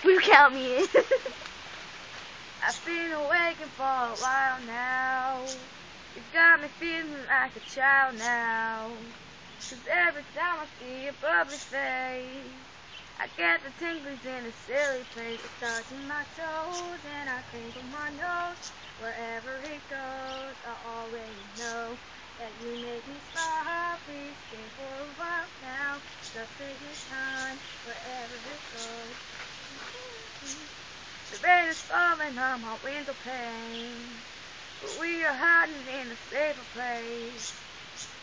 Will count me in. I've been awakened for a while now. You've got me feeling like a child now. 'Cause every time I see your bubbly face, I get the tinglies in a silly place. It starts in my toes and I crinkle my nose. Wherever it goes, I already know that you make me smile. Please stay for a while now. Just take your time wherever it goes. The rain is falling on my window pane, but we are hiding in a safer place.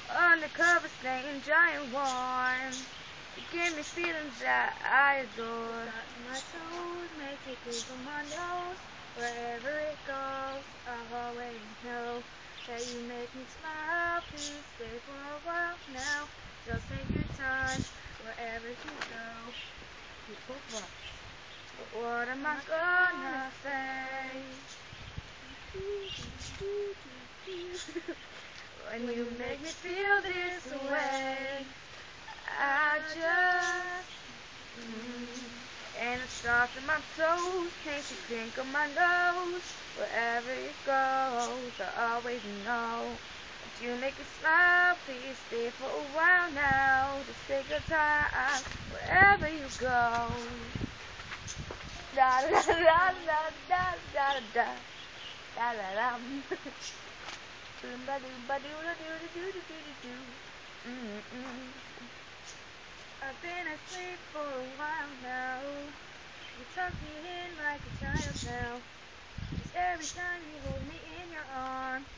Undercover, staying dry and warm. You give me feelings that I adore. Got my toes, make it crinkle my nose. Wherever it goes, I always know that you make me smile. Please stay for a while now. Just take your time wherever you go. But what am I gonna say when you make me feel this way? I just and it starts in my toes, makes you crinkle my nose. Wherever it goes, I always know that you make me smile. Please stay for a while now. Just take your time wherever you go. Da da da da da da da da da da. I've been asleep for a while now. You tuck me in like a child now. 'Cause every time you hold me in your arms,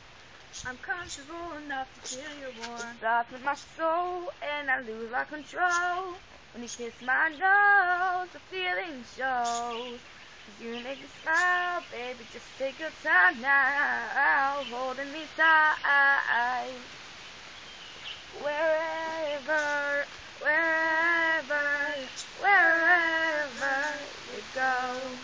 I'm comfortable enough to feel your warmth. Starts with my soul and I lose my control. When you kiss my nose, the feeling shows. 'Cause you make me smile, baby, just take your time now. Holding me tight. Wherever, wherever, wherever you go.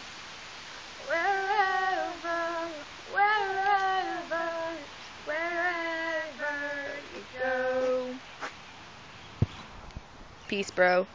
Wherever, wherever, wherever you go. Peace, bro.